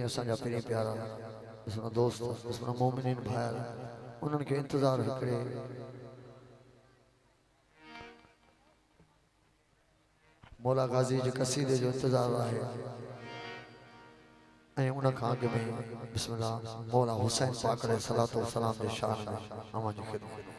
ये असांजा पिरी प्यारा असां दोस्त असां मोमिनीन भाई उन्हनि खे इंतज़ार हिकिड़े मौला गाज़ी जे कसीदे जो इंतज़ार आहे ऐं उन खां अॻु में बिस्मिल्लाह मौला हुसैन पाक अलैहि सलातो व सलाम जे शान में अवां जी ख़िदमत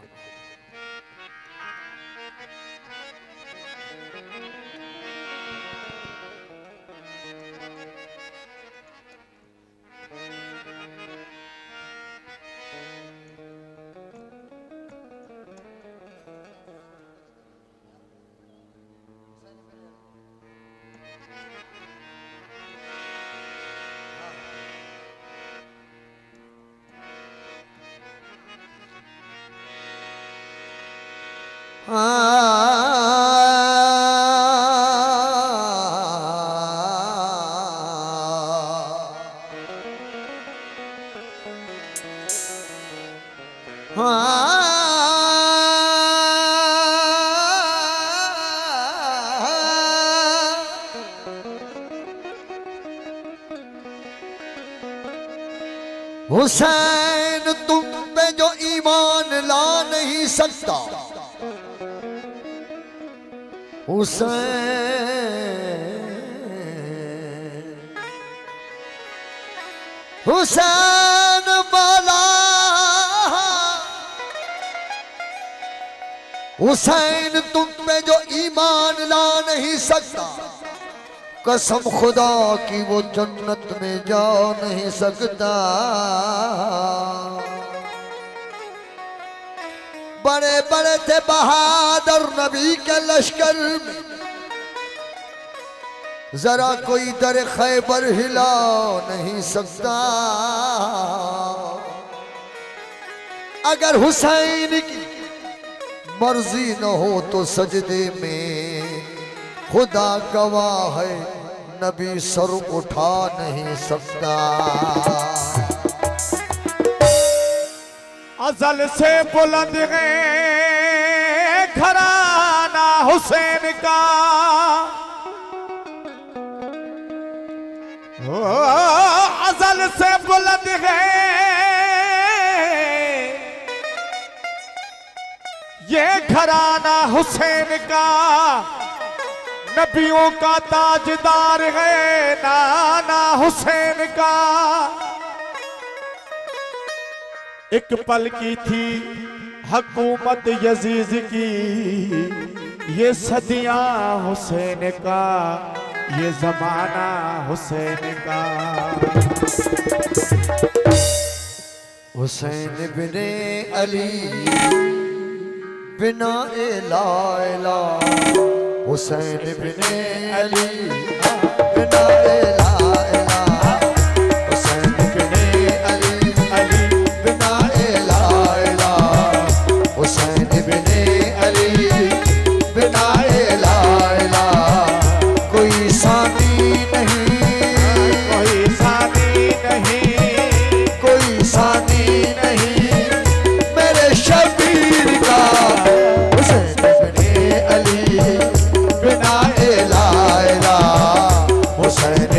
हुसैन तुम पे जो ईमान ला नहीं सकता हुसैन वाला हुसैन तुम पे जो ईमान ला नहीं सकता कसम खुदा की वो जन्नत में जा नहीं सकता बड़े बड़े थे बहादुर नबी के लश्कर में जरा कोई दर खैबर हिला नहीं सकता अगर हुसैन की मर्जी न हो तो सजदे में खुदा गवाह है नबी सर उठा नहीं सकता अज़ल से बुलंद है घराना हुसैन का अज़ल से बुलंद है ये घराना हुसैन का नबियों का ताजदार है नाना हुसैन का एक पल की थी हुकूमत यजीज की ये सदियां हुसैन का ये जमाना हुसैन का हुसैन बिने अली बिना ला इला हुसैन बिने अली बिना ला इला हुसैन बिने अली अली बिना ला इला हुसैन बिने अली बिना ला इला कोई सानी नहीं कोई सानी नहीं कोई सानी नहीं मेरे शबीर का हुसैन बिने अली बिना ला इला हुसैन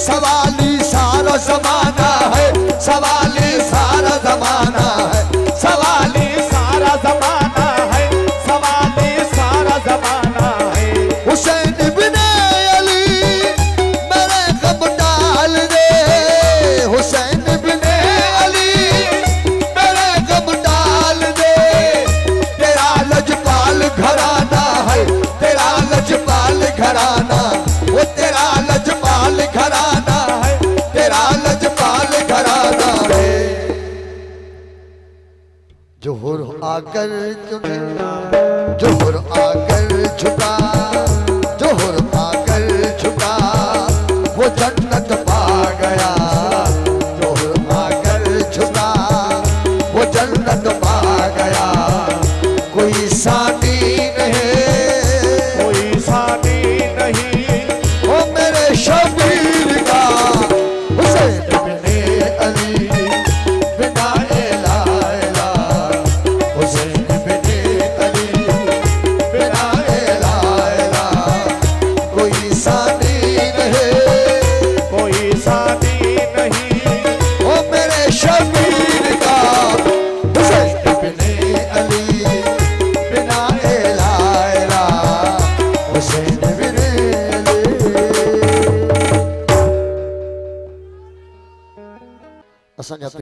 सवाली सारा जमाना है, सवाली सारा जमाना है, सवाली सारा जमाना है, सवाली सारा जमाना है। हुसैन बिन अली मेरे गम डाल दे, हुसैन बिन अली मेरे गम डाल दे। तेरा लजपाल घराना है, तेरा लजपाल घराना, वो तेरा लजपाल घराना है, तेरा लजपाल घराना है। जोहर आकर चुने, जोहर आकर झुका, जोहर आकर झुका, वो जन्नत पा गया। जोहर आकर झुका, वो जन्नत पा गया। कोई सानी नहीं, कोई सानी नहीं, ओ मेरे शबीर का हुसैन बिन अली बिना इला इला, हुसैन बिन अली बिना इला इला। कोई सानी नहीं, कोई सानी नहीं, ओ मेरे शबीर का हुसैन बिन अली बिना इला इला, हुसैन बिन अली। असांजा